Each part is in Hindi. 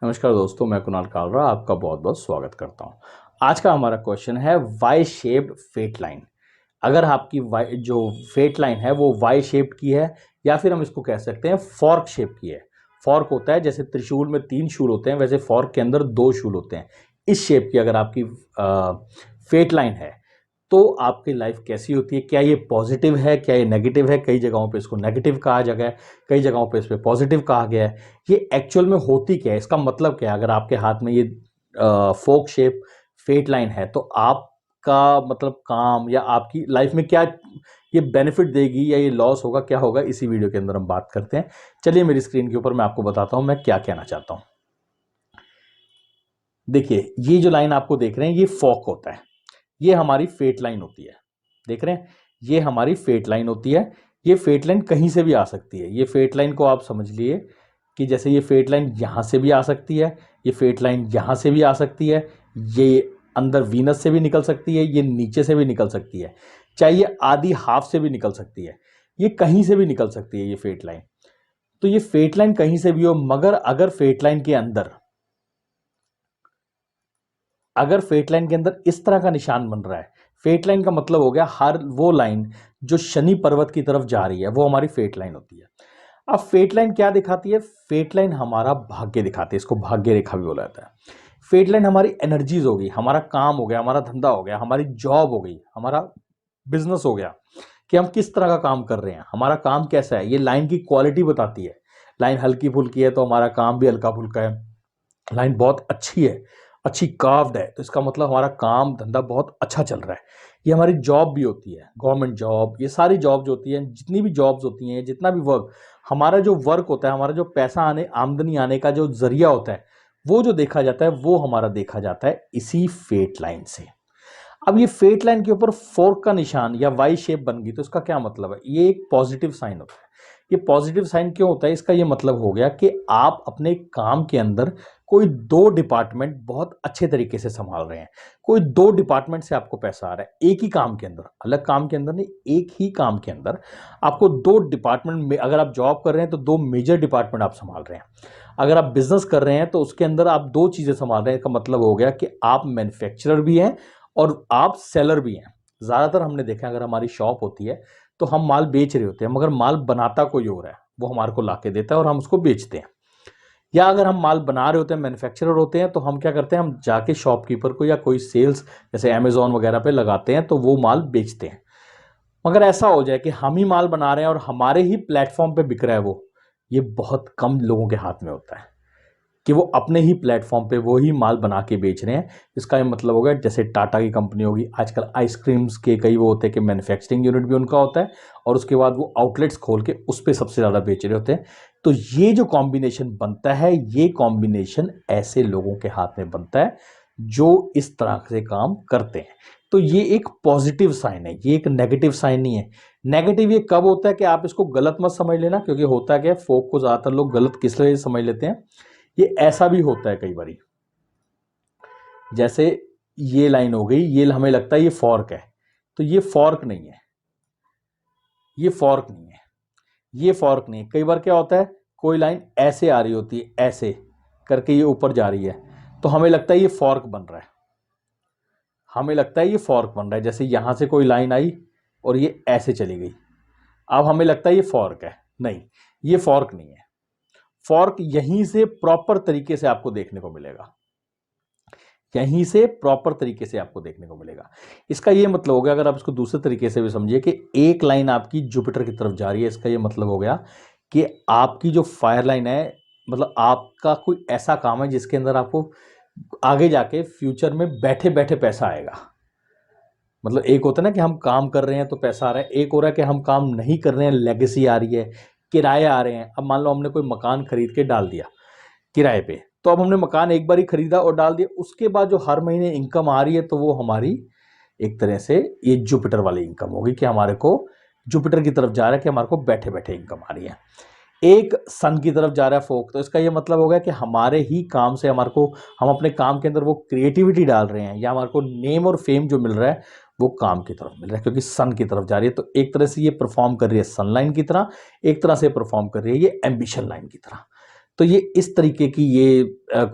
नमस्कार दोस्तों, मैं कुणाल कालरा आपका बहुत बहुत स्वागत करता हूं। आज का हमारा क्वेश्चन है वाई शेप्ड फेट लाइन। अगर आपकी वाई जो फेट लाइन है वो वाई शेप्ड की है या फिर हम इसको कह सकते हैं फॉर्क शेप की है। फॉर्क होता है जैसे त्रिशूल में 3 शूल होते हैं, वैसे फॉर्क के अंदर 2 शूल होते हैं। इस शेप की अगर आपकी फेट लाइन है तो आपकी लाइफ कैसी होती है, क्या ये पॉजिटिव है, क्या ये नेगेटिव है। कई जगहों पे इसको नेगेटिव कहा गया है, कई जगहों पे इस पे पॉजिटिव कहा गया है। ये एक्चुअल में होती क्या है, इसका मतलब क्या है। अगर आपके हाथ में ये फोक शेप फेट लाइन है तो आपका मतलब काम या आपकी लाइफ में क्या ये बेनिफिट देगी या ये लॉस होगा, क्या होगा, इसी वीडियो के अंदर हम बात करते हैं। चलिए मेरी स्क्रीन के ऊपर मैं आपको बताता हूं मैं क्या कहना चाहता हूं। देखिए ये जो लाइन आपको देख रहे हैं ये फोक होता है, ये हमारी फेट लाइन होती है। देख रहे हैं, ये हमारी फेट लाइन होती है। ये फेट लाइन कहीं से भी आ सकती है। ये फेट लाइन को आप समझ लिए कि जैसे ये फेट लाइन यहां से भी आ सकती है, ये फेट लाइन यहां से भी आ सकती है, ये अंदर वीनस से भी निकल सकती है, ये नीचे से भी निकल सकती है, चाहे ये आधी हाफ से भी निकल सकती है, ये कहीं से भी निकल सकती है ये फेट लाइन। तो ये फेट लाइन कहीं से भी हो, मगर अगर फेट लाइन के अंदर इस तरह का निशान बन रहा है, फेट लाइन का मतलब हो गया हर वो लाइन जो शनि पर्वत की तरफ जा रही है वो हमारी फेट लाइन होती है। अब फेट लाइन क्या दिखाती है? फेट लाइन हमारा भाग्य दिखाती है, इसको भाग्य रेखा भी बोला जाता है। फेट लाइन हमारी एनर्जीज हो गई, हमारा काम हो गया, हमारा धंधा हो गया, हमारी जॉब हो गई, हमारा बिजनेस हो गया, कि हम किस तरह का काम कर रहे हैं, हमारा काम कैसा है। ये लाइन की क्वालिटी बताती है। लाइन हल्की फुल्की है तो हमारा काम भी हल्का फुल्का है। लाइन बहुत अच्छी है, अच्छी कार्व्ड है, तो इसका मतलब हमारा काम धंधा बहुत अच्छा चल रहा है। ये हमारी जॉब भी होती है, गवर्नमेंट जॉब, ये सारी जॉब्स होती हैं, जितनी भी जॉब्स होती हैं, जितना भी वर्क, हमारा जो वर्क होता है, हमारा जो पैसा आने आमदनी आने का जो जरिया होता है, वो जो देखा जाता है वो हमारा देखा जाता है इसी फेट लाइन से। अब ये फेट लाइन के ऊपर फोर्क का निशान या वाई शेप बन गई तो इसका क्या मतलब है? ये एक पॉजिटिव साइन होता है। ये पॉजिटिव साइन क्यों होता है? इसका ये मतलब हो गया कि आप अपने काम के अंदर कोई 2 डिपार्टमेंट बहुत अच्छे तरीके से संभाल रहे हैं। कोई 2 डिपार्टमेंट से आपको पैसा आ रहा है एक ही काम के अंदर, अलग काम के अंदर नहीं, एक ही काम के अंदर आपको 2 डिपार्टमेंट में, अगर आप जॉब कर रहे हैं तो 2 मेजर डिपार्टमेंट आप संभाल रहे हैं। अगर आप बिजनेस कर रहे हैं तो उसके अंदर आप 2 चीजें संभाल रहे हैं। इसका मतलब हो गया कि आप मैन्युफैक्चरर भी हैं और आप सेलर भी हैं। ज़्यादातर हमने देखा है, अगर हमारी शॉप होती है तो हम माल बेच रहे होते हैं, मगर माल बनाता कोई और है, वो हमारे को लाके देता है और हम उसको बेचते हैं। या अगर हम माल बना रहे होते हैं, मैन्युफैक्चरर होते हैं, तो हम क्या करते हैं, हम जाके शॉपकीपर को या कोई सेल्स जैसे अमेजोन वगैरह पे लगाते हैं तो वो माल बेचते हैं। मगर ऐसा हो जाए कि हम ही माल बना रहे हैं और हमारे ही प्लेटफॉर्म पे बिक रहा है वो, ये बहुत कम लोगों के हाथ में होता है कि वो अपने ही प्लेटफॉर्म पे वो ही माल बना के बेच रहे हैं। इसका ये मतलब होगा जैसे टाटा की कंपनी होगी, आजकल आइसक्रीम्स के कई वो होते हैं कि मैन्युफैक्चरिंग यूनिट भी उनका होता है और उसके बाद वो आउटलेट्स खोल के उस पर सबसे ज़्यादा बेच रहे होते हैं। तो ये जो कॉम्बिनेशन बनता है, ये कॉम्बिनेशन ऐसे लोगों के हाथ में बनता है जो इस तरह से काम करते हैं। तो ये एक पॉजिटिव साइन है, ये एक नेगेटिव साइन नहीं है। नेगेटिव ये कब होता है कि आप इसको गलत मत समझ लेना, क्योंकि होता क्या है, फोक को ज़्यादातर लोग गलत किस लिए समझ लेते हैं। ये ऐसा भी होता है कई बारी, जैसे ये लाइन हो गई, ये हमें लगता है ये फॉर्क है, तो ये फॉर्क नहीं है, ये फॉर्क नहीं है, ये फॉर्क नहीं है। कई बार क्या होता है, कोई लाइन ऐसे आ रही होती है, ऐसे करके ये ऊपर जा रही है, तो हमें लगता है ये फॉर्क बन रहा है, हमें लगता है ये फॉर्क बन रहा है। जैसे यहां से कोई लाइन आई और ये ऐसे चली गई, अब हमें लगता है ये फॉर्क है। नहीं, ये फॉर्क नहीं है। फॉर्क यहीं से प्रॉपर तरीके से आपको देखने को मिलेगा, यहीं से प्रॉपर तरीके से आपको देखने को मिलेगा। इसका ये मतलब हो गया, अगर आप इसको दूसरे तरीके से भी समझिए, कि एक लाइन आपकी जुपिटर की तरफ जा रही है, इसका ये मतलब हो गया कि आपकी जो फायर लाइन है, मतलब आपका कोई ऐसा काम है जिसके अंदर आपको आगे जाके फ्यूचर में बैठे बैठे पैसा आएगा। मतलब एक होता है ना कि हम काम कर रहे हैं तो पैसा आ रहा है, एक हो रहा है कि हम काम नहीं कर रहे हैं, लेगेसी आ रही है, किराए आ रहे हैं। अब मान लो हमने कोई मकान खरीद के डाल दिया किराए पे, तो अब हमने मकान एक बार ही खरीदा और डाल दिया, उसके बाद जो हर महीने इनकम आ रही है तो वो हमारी एक तरह से ये जुपिटर वाली इनकम होगी, कि हमारे को जुपिटर की तरफ जा रहा है, कि हमारे को बैठे बैठे इनकम आ रही है। एक सन की तरफ जा रहा है फोक, तो इसका ये मतलब हो गया कि हमारे ही काम से हमारे को, हम अपने काम के अंदर वो क्रिएटिविटी डाल रहे हैं, या हमारे को नेम और फेम जो मिल रहा है वो काम की तरफ मिल रहा है, क्योंकि सन की तरफ जा रही है। तो एक तरह से ये परफॉर्म कर रही है सन लाइन की तरह, एक तरह से परफॉर्म कर रही है ये एम्बिशन लाइन की तरह। तो ये इस तरीके की ये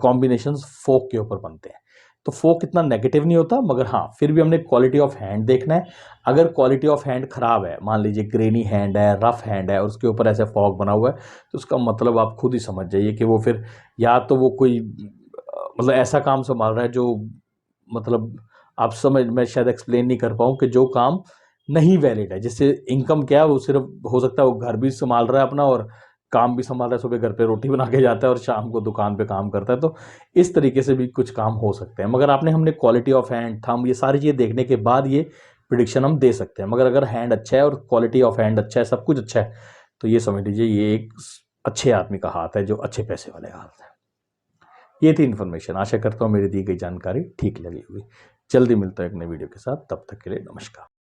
कॉम्बिनेशंस फोक के ऊपर बनते हैं। तो फोक इतना नेगेटिव नहीं होता, मगर हाँ फिर भी हमने क्वालिटी ऑफ हैंड देखना है। अगर क्वालिटी ऑफ हैंड खराब है, मान लीजिए ग्रेनी हैंड है, रफ हैंड है और उसके ऊपर ऐसे फॉग बना हुआ है, तो उसका मतलब आप खुद ही समझ जाइए कि वो फिर या तो वो कोई मतलब ऐसा काम संभाल रहा है जो मतलब आप समझ, मैं शायद एक्सप्लेन नहीं कर पाऊँ कि जो काम नहीं वैलिड है, जिससे इनकम क्या है, वो सिर्फ हो सकता है वो घर भी संभाल रहा है अपना और काम भी संभाल रहा है, सुबह घर पे रोटी बना के जाता है और शाम को दुकान पे काम करता है। तो इस तरीके से भी कुछ काम हो सकते हैं, मगर आपने हमने क्वालिटी ऑफ हैंड, थंब, ये सारी चीज़ें देखने के बाद ये प्रिडिक्शन हम दे सकते हैं। मगर अगर हैंड अच्छा है और क्वालिटी ऑफ हैंड अच्छा है, सब कुछ अच्छा है, तो ये समझ लीजिए ये एक अच्छे आदमी का हाथ है, जो अच्छे पैसे वाले का हाथ है। ये थी इन्फॉर्मेशन। आशा करता हूँ मेरी दी गई जानकारी ठीक लगी होगी। जल्दी मिलता है एक नई वीडियो के साथ, तब तक के लिए नमस्कार।